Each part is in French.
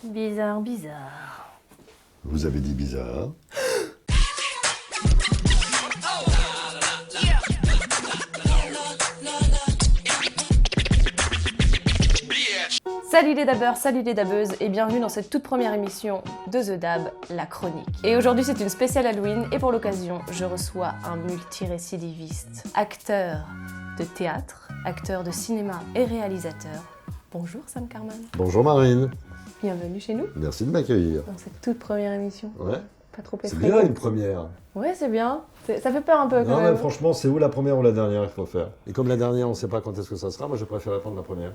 Bizarre, bizarre. Vous avez dit bizarre. Salut les dabbeurs, salut les dabbeuses et bienvenue dans cette toute première émission de The Dab, la chronique. Et aujourd'hui c'est une spéciale Halloween et pour l'occasion je reçois un multirécidiviste, acteur de théâtre, acteur de cinéma et réalisateur. Bonjour Sam Carman. Bonjour Marine. Bienvenue chez nous Merci de m'accueillir. dans cette toute première émission. Ouais. Pas trop C'est effrayant. bien une première. Ouais c'est bien, ça fait peur un peu quand Non même. mais franchement, c'est ou la première ou la dernière qu'il faut faire. Et comme la dernière, on ne sait pas quand est-ce que ça sera, moi je préfère prendre la première.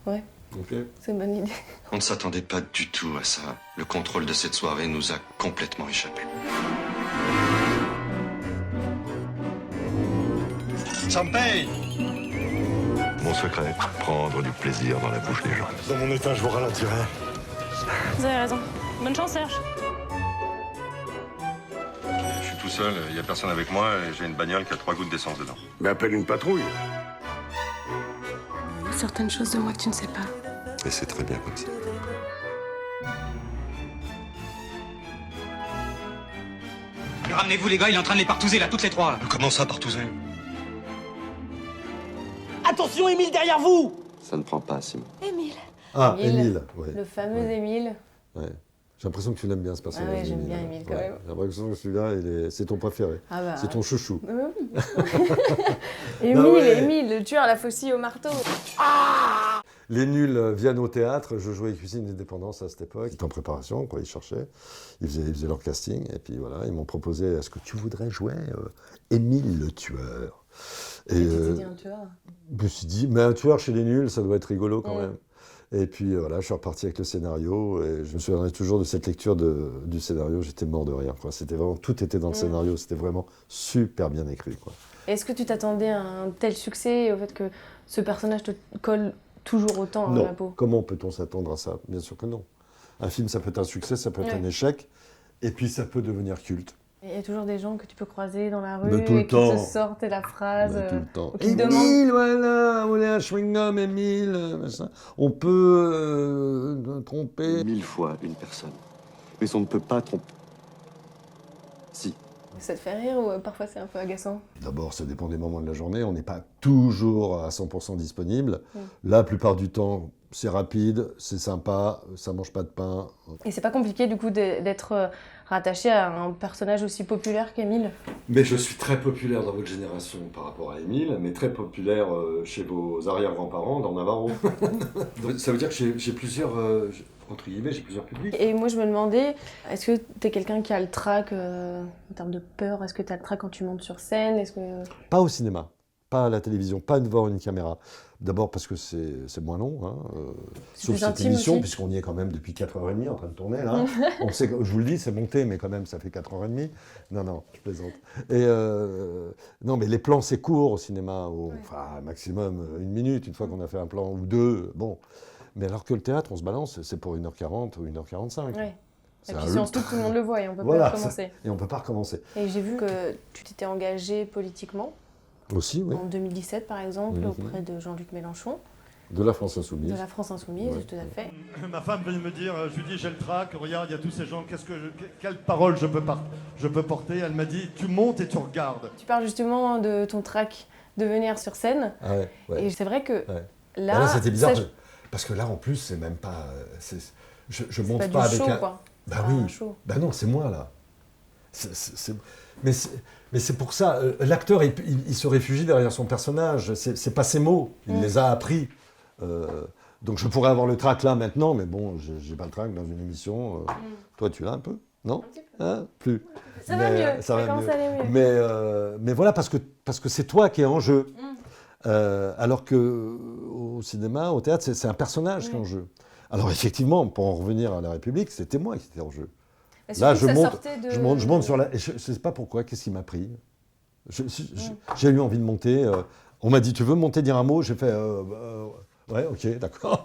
Ouais, Ok. c'est une bonne idée. On ne s'attendait pas du tout à ça. Le contrôle de cette soirée nous a complètement échappé. Ça me paye. Mon secret, prendre du plaisir dans la bouche des gens. Dans mon état, je vous ralentirai. Vous avez raison. Bonne chance Serge. Je suis tout seul, il n'y a personne avec moi et j'ai une bagnole qui a 3 gouttes d'essence dedans. Mais appelle une patrouille. Certaines choses de moi que tu ne sais pas. Et c'est très bien comme ça. Ramenez-vous les gars, il est en train de les partouzer là, toutes les trois. Comment ça, partouzer? Attention, Émile, derrière vous! Ça ne prend pas, Simon. Ah, Émile. Émile. Ouais. Le fameux Ouais. Émile. Ouais. J'ai l'impression que tu l'aimes bien ce personnage. Ah ouais, j'aime bien Émile, quand même. J'ai l'impression que celui-là, c'est ton préféré. Ah bah, C'est ton chouchou. Oui. Émile, Bah ouais. Émile, le tueur à la faucille au marteau. Les nuls viennent au théâtre. Je jouais Cuisine des Dépendances à cette époque. Ils étaient en préparation, quoi. Ils cherchaient. Ils faisaient leur casting. Et puis voilà, ils m'ont proposé est-ce que tu voudrais jouer Émile le tueur? Et tu t'es dit un tueur. Je me suis dit, mais un tueur chez les nuls, ça doit être rigolo quand Ouais. même. Et puis voilà, je suis reparti avec le scénario. Et je me souviendrai toujours de cette lecture du scénario. J'étais mort de rire, quoi. C'était vraiment, tout était dans le scénario. C'était vraiment super bien écrit, quoi. Est-ce que tu t'attendais à un tel succès et au fait que ce personnage te colle toujours autant à la Non. peau? Comment peut-on s'attendre à ça? Bien sûr que non. Un film, ça peut être un succès, ça peut être Ouais. un échec. Et puis ça peut devenir culte. Il y a toujours des gens que tu peux croiser dans la rue Mais tout le et qui temps. te sortent la phrase. Tout le temps. ou qui te Émile, voilà, on est un chewing-gum, Émile, machin. On peut tromper. 1000 fois une personne. Mais on ne peut pas tromper. Si. Ça te fait rire ou parfois c'est un peu agaçant? D'abord, ça dépend des moments de la journée. On n'est pas toujours à 100% disponible. La plupart du temps, c'est rapide, c'est sympa, ça mange pas de pain. Et c'est pas compliqué du coup d'être rattaché à un personnage aussi populaire qu'Émile? Mais je suis très populaire dans votre génération par rapport à Émile, mais très populaire chez vos arrière-grands-parents dans Navarro. Ça veut dire que j'ai plusieurs, entre guillemets, j'ai plusieurs publics. Et moi, je me demandais, est-ce que t'es quelqu'un qui a le trac en termes de peur? Est-ce que t'as le trac quand tu montes sur scène? Est-ce que... Pas au cinéma, pas à la télévision, pas devant une caméra. D'abord parce que c'est moins long, hein, sauf plus cette intime émission, aussi. puisqu'on y est quand même depuis 4h30 en train de tourner, là. On sait, je vous le dis, c'est monté, mais quand même, ça fait 4h30. Non, je plaisante. Et non, mais les plans, c'est court au cinéma, enfin, maximum 1 minute, une fois qu'on a fait un plan ou deux, bon. Mais alors que le théâtre, on se balance, c'est pour 1h40 ou 1h45. Ouais. C'est Et un puis si on se ultra- tout le monde le voit et on peut Voilà, pas recommencer. Et on peut pas recommencer. Et j'ai vu que tu t'étais engagé politiquement, Aussi, oui. en 2017 par exemple, Mhm. auprès de Jean-Luc Mélenchon, De la France Insoumise. de la France Insoumise, Ouais. tout à fait. Ma femme vient me dire, je lui dis j'ai le trac, regarde, il y a tous ces gens, quelle parole je peux porter? Elle m'a dit, tu montes et tu regardes. Tu parles justement de ton trac de venir sur scène, Ah ouais, ouais. et c'est vrai que Ouais. là, Là, c'était bizarre, ça, parce que là, en plus, c'est même pas... je c'est monte pas pas du avec show un... quoi. Bah C'est pas oui. un show. Bah non, c'est moi, là. Mais c'est pour ça, l'acteur, il se réfugie derrière son personnage. C'est pas ses mots, il les a appris. Donc je pourrais avoir le trac là, maintenant, mais bon, j'ai pas le trac dans une émission. Toi, tu l'as un peu? Non? Hein? Plus. Ça va Mais, mieux, ça va commence mieux. à aller mieux. Mais voilà, parce que c'est toi qui es en jeu. Alors que au cinéma, au théâtre, c'est un personnage qui est en jeu. Alors effectivement, pour en revenir à la République, c'était moi qui étais en jeu. Et Là, surtout je que ça monte, sortait de- je monte sur la... et je ne sais pas pourquoi, qu'est-ce qui m'a pris. J'ai eu envie de monter. On m'a dit, tu veux monter, dire un mot? J'ai fait, ouais, ok, d'accord.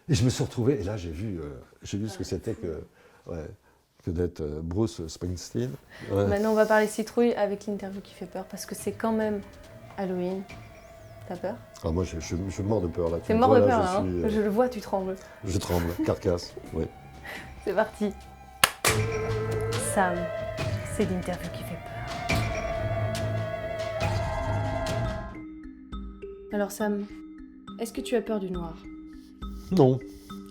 Et je me suis retrouvé, et là, j'ai vu ce que c'était que d'être Bruce Springsteen. Ouais. Maintenant, on va parler citrouille avec l'interview qui fait peur parce que c'est quand même Halloween. T'as peur? Ah, moi, je suis mort de peur là. Tu T'es me mort vois, de là, peur, hein? je suis, Je le vois, tu trembles. je tremble, carcasse. Oui. C'est parti. Sam, c'est l'interview qui fait peur. Alors Sam, est-ce que tu as peur du noir? Non.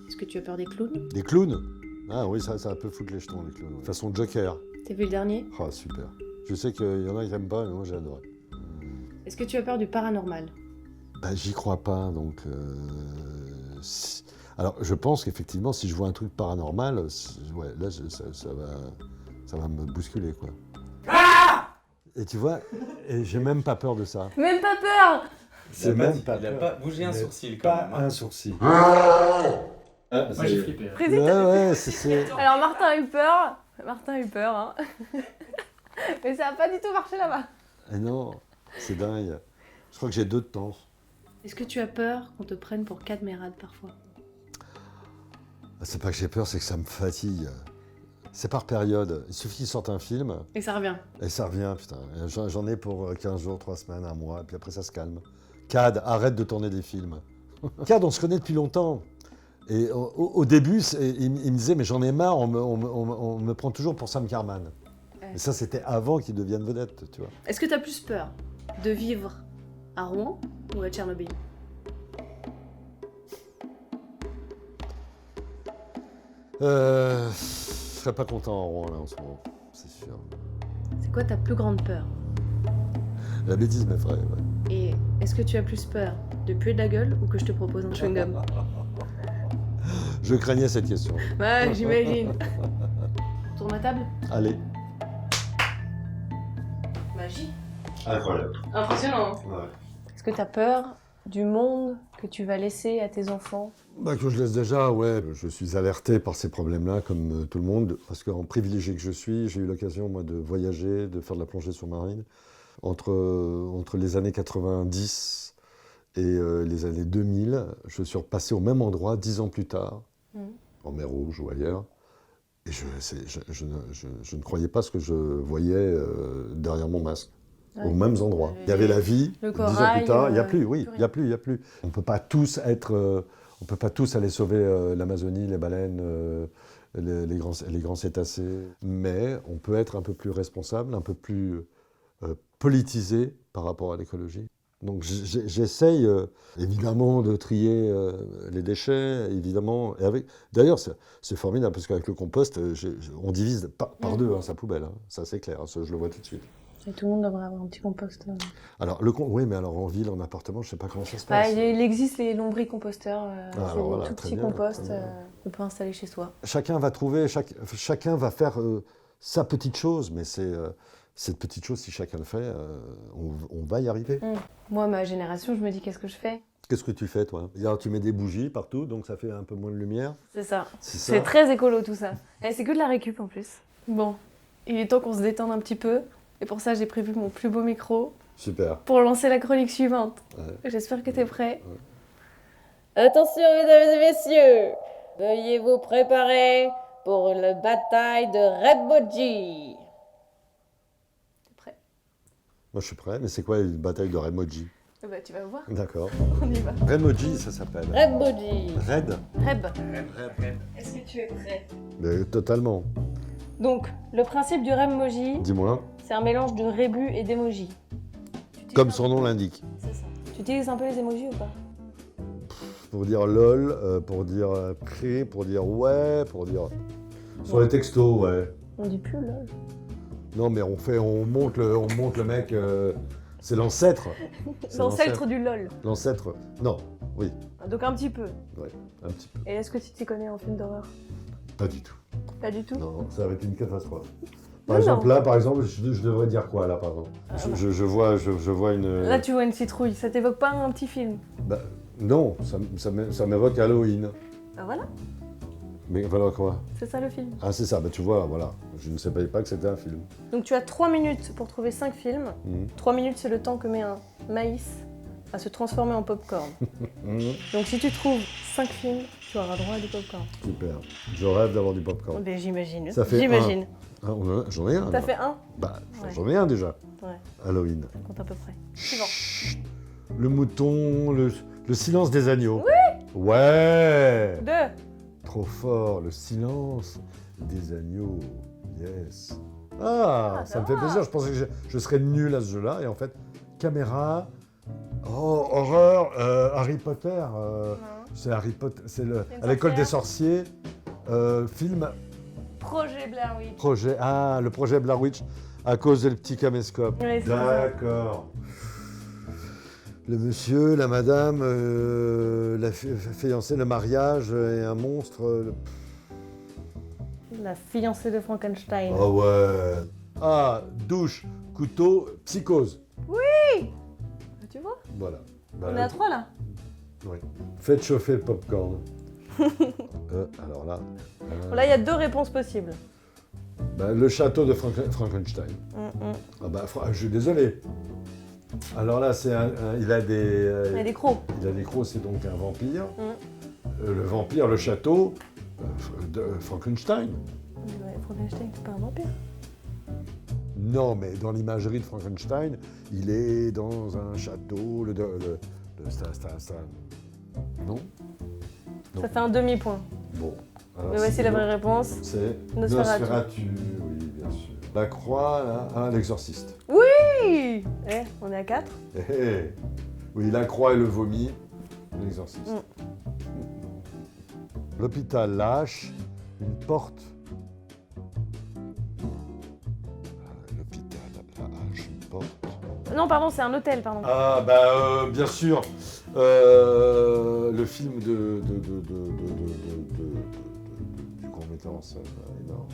Est-ce que tu as peur des clowns? Des clowns? Ah oui, ça peut foutre les jetons, les clowns. Façon Joker. T'as vu le dernier? Ah, super. Je sais qu'il y en a qui n'aiment pas, mais moi j'ai adoré. Est-ce que tu as peur du paranormal? Bah, j'y crois pas, donc. Alors, je pense qu'effectivement, si je vois un truc paranormal, ouais, là, ça va me bousculer, quoi. Et tu vois, et j'ai même pas peur de ça. Même pas peur! C'est même pas Il a peur. pas bougé un sourcil quand Pas même. hein. un sourcil. Moi j'ai flippé. Ouais, c'est. Alors Martin a eu peur. Martin a eu peur, hein. Mais ça a pas du tout marché là-bas. Et non, c'est dingue. Je crois que j'ai 2 de temps. Est-ce que tu as peur qu'on te prenne pour cadmérade parfois? C'est pas que j'ai peur, c'est que ça me fatigue. C'est par période. Il suffit qu'ils sortent un film Et ça revient. et ça revient, putain. J'en ai pour 15 jours, 3 semaines, 1 mois, et puis après ça se calme. Cad, arrête de tourner des films. Cad, on se connaît depuis longtemps. Et au début, il me disait, mais j'en ai marre, on me prend toujours pour Sam Carman. Et ça, c'était avant qu'il devienne vedette, tu vois. Est-ce que tu as plus peur de vivre à Rouen ou à Tchernobyl? Je serais pas content en Rouen, là, en ce moment, c'est sûr. C'est quoi ta plus grande peur? La bêtise m'effraie, ouais. Et est-ce que tu as plus peur de puer de la gueule ou que je te propose un chewing-gum? Je craignais cette question. Ouais, j'imagine. On tourne à table? Allez. Magie. Incroyable. Impressionnant. Ouais. Est-ce que tu as peur du monde que tu vas laisser à tes enfants? Bah, que je laisse déjà, ouais. Je suis alerté par ces problèmes-là, comme tout le monde, parce qu'en privilégié que je suis, j'ai eu l'occasion, moi, de voyager, de faire de la plongée sous-marine. Entre les années 90 et les années 2000, je suis repassé au même endroit 10 ans plus tard, en mer Rouge ou ailleurs. Et je ne croyais pas ce que je voyais derrière mon masque. Ouais. Aux mêmes endroits. Il y avait la vie, Le 10 ans corail, plus tard, il n'y a plus, plus oui, rien. il n'y a plus. On ne peut pas tous on peut pas tous aller sauver l'Amazonie, les baleines, les grands cétacés, mais on peut être un peu plus responsable, un peu plus politisé par rapport à l'écologie. Donc j'essaye évidemment de trier les déchets, évidemment. D'ailleurs, c'est formidable parce qu'avec le compost, on divise par 2 sa poubelle. Hein. Ça, c'est clair, ça, je le vois tout de suite. Et tout le monde devrait avoir un petit compost. Alors, oui, mais alors en ville, en appartement, je ne sais pas comment ça se Bah, passe. il existe les lombricomposteurs, c'est alors voilà, des tout très petits bien, composts très bien. qu'on peut installer chez soi. Chacun va trouver, chacun va faire sa petite chose, mais cette petite chose, si chacun le fait, on va y arriver. Moi, ma génération, je me dis qu'est-ce que je fais? Qu'est-ce que tu fais, toi? Alors, tu mets des bougies partout, donc ça fait un peu moins de lumière. C'est ça. C'est ça. C'est très écolo tout ça. Et c'est que de la récup en plus. Bon, il est temps qu'on se détende un petit peu. Et pour ça, j'ai prévu mon plus beau micro Super. pour lancer la chronique suivante. Ouais. J'espère que t'es prêt. Ouais. Attention, mesdames et messieurs, veuillez vous préparer pour la bataille de Redmoji. T'es prêt? Moi, je suis prêt, mais c'est quoi une bataille de Redmoji? Bah, tu vas voir. D'accord. On y va. Redmoji, ça s'appelle. Redmoji. Red? Reb. Est-ce que tu es prêt? Mais totalement. Donc, le principe du Redmoji, Dis-moi. c'est un mélange de rébus et d'émojis. Comme son nom l'indique. C'est ça. Tu utilises un peu les émojis ou pas? Pour dire lol, pour dire cri, pour dire ouais, pour dire. Sur les textos, ouais. On dit plus lol. Non, mais on monte le mec. C'est l'ancêtre. C'est L'ancêtre du lol. L'ancêtre. Non, oui, Donc un petit peu. ouais, un petit peu. Et est-ce que tu t'y connais en film d'horreur? Pas du tout. Pas du tout. Non, ça va être une catastrophe. Non, Par exemple, non. là, par exemple, je devrais dire quoi, là, pardon? Je vois une. Là, tu vois une citrouille. Ça t'évoque pas un petit film? Bah, non, ça m'évoque Halloween. Bah voilà, Mais voilà quoi? c'est ça le film. Ah, c'est ça, bah tu vois, voilà. Je ne savais pas que c'était un film. Donc tu as 3 minutes pour trouver 5 films. 3 minutes, c'est le temps que met un maïs à se transformer en popcorn. Donc si tu trouves 5 films, tu auras droit à du popcorn. Super. Je rêve d'avoir du popcorn. Ben, j'imagine. Ça fait J'imagine. Ah, j'en ai un. T'as là. fait un? Bah, Ouais. j'en ai un déjà. Ouais, Halloween. compte à peu près. Suivant. Le mouton, le silence des agneaux. Oui. Ouais. 2. Trop fort, le silence des agneaux. Yes. Ah, ça me fait plaisir. Je pensais que je serais nul à ce jeu-là. Et en fait, caméra. Oh, horreur. Harry Potter. C'est Harry Potter. C'est à l'école des sorciers. Film. Projet Blair Witch. Le projet Blair Witch. À cause de le petit caméscope. Oui, c'est D'accord. Le monsieur, la madame, la fiancée, le mariage et un monstre. La fiancée de Frankenstein. Ah ouais. Ah, douche, couteau, psychose. Tu vois? Voilà. Bah, On est à 3 là. Oui. Faites chauffer le popcorn. Alors là. Là, il y a 2 réponses possibles. Le château de Frankenstein. Ah bah, je suis désolé. Alors là, il a des. Il y a des crocs. Il a des crocs, c'est donc un vampire. Le vampire, le château de Frankenstein. Ouais, Frankenstein, c'est pas un vampire. Non, mais dans l'imagerie de Frankenstein, il est dans un château. Non. Ça fait un demi-point. Bon. Alors, Mais voici la vraie réponse. C'est Nosferatu. Nosferatu, oui, bien sûr. La croix, là, l'exorciste. Oui. On est à 4. Oui, la croix et le vomi, l'exorciste. L'hôpital lâche, une porte. L'hôpital lâche, une porte. Non, pardon, c'est un hôtel, pardon. Ah, bien sûr. Le film du grand metteur en scène énorme.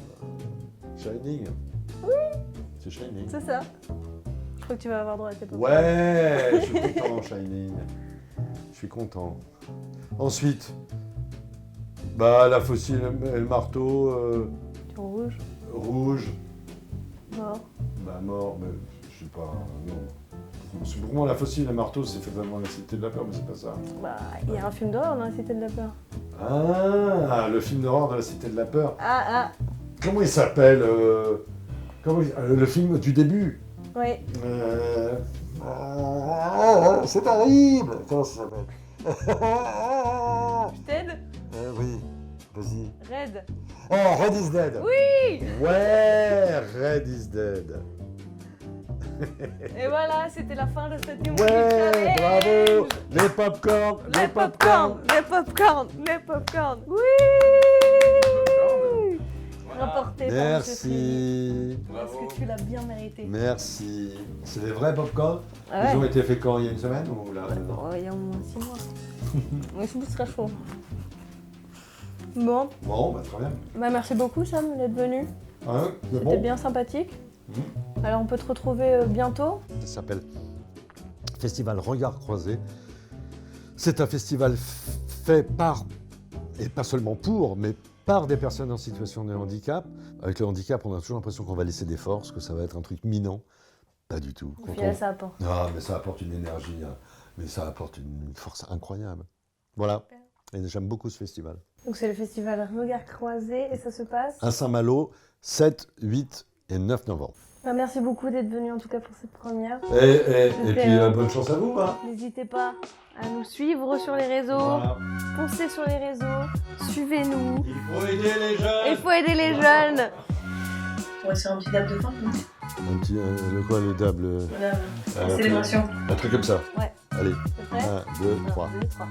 Shining. Oui. C'est Shining. C'est ça. Je crois que tu vas avoir droit à tes points. Ouais, je suis content, Shining. Je suis content. Ensuite, la faucille et le marteau. Rouge. Rouge. Mort. Mort, mais je sais pas, non. Pour moi, la faucille et le marteau, c'est fait vraiment la Cité de la Peur, mais c'est pas ça. Il y a un film d'horreur dans la Cité de la Peur. Ah, le film d'horreur de la Cité de la Peur. Ah. Comment il s'appelle le film du début. Oui. C'est terrible. Comment ça s'appelle? Je t'aide? Oui, vas-y. Red. Oh, Red is Dead. Oui. Ouais, Red is Dead. Et voilà, c'était la fin de cette Ouais, bravo. Les popcorn, Les popcorn. Oui. Rapporté par Merci. Parce que tu l'as bien mérité. Merci. C'est des vrais popcorn. Ah ouais. Ils ont été faits quand? Il y a une semaine ou là? Il y a au moins 6 mois. Mais c'est très chaud. Bon. Bon, très bien. Merci beaucoup Sam d'être venu. C'était bien sympathique. Alors on peut te retrouver bientôt. Ça s'appelle Festival Regard Croisé. C'est un festival fait par, et pas seulement pour, mais par des personnes en situation de handicap. Avec le handicap, on a toujours l'impression qu'on va laisser des forces, que ça va être un truc minant. Pas du tout. Au final, ça apporte. Ah, mais ça apporte une énergie, mais ça apporte une force incroyable. Voilà. Et j'aime beaucoup ce festival. Donc c'est le festival Regard Croisé et ça se passe à Saint-Malo, 7, 8 et 9 novembre. Merci beaucoup d'être venu en tout cas pour cette première. Et puis bonne chance à vous. N'hésitez pas à nous suivre sur les réseaux, foncez sur les réseaux, suivez-nous. Il faut aider les jeunes. Il faut aider les jeunes. On va se faire un petit dab de fin. Un petit, le dab, Célébration. Un truc comme ça. Ouais. Allez, C'est prêt 1, 2, 3. 1, 2, 3.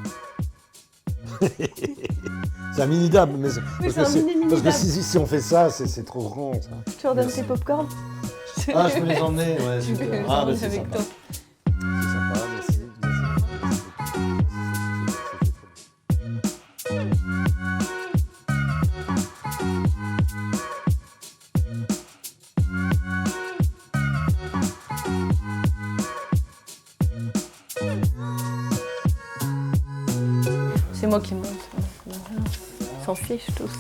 C'est un mini dab, mais parce que dab. si on fait ça, c'est trop grand. Ça. Tu redonnes tes popcorn? Ah, je peux les emmener, ouais, super. Ah, bah, c'est avec sympa. toi. C'est sympa, merci. C'est moi qui monte. S'en fiche tous.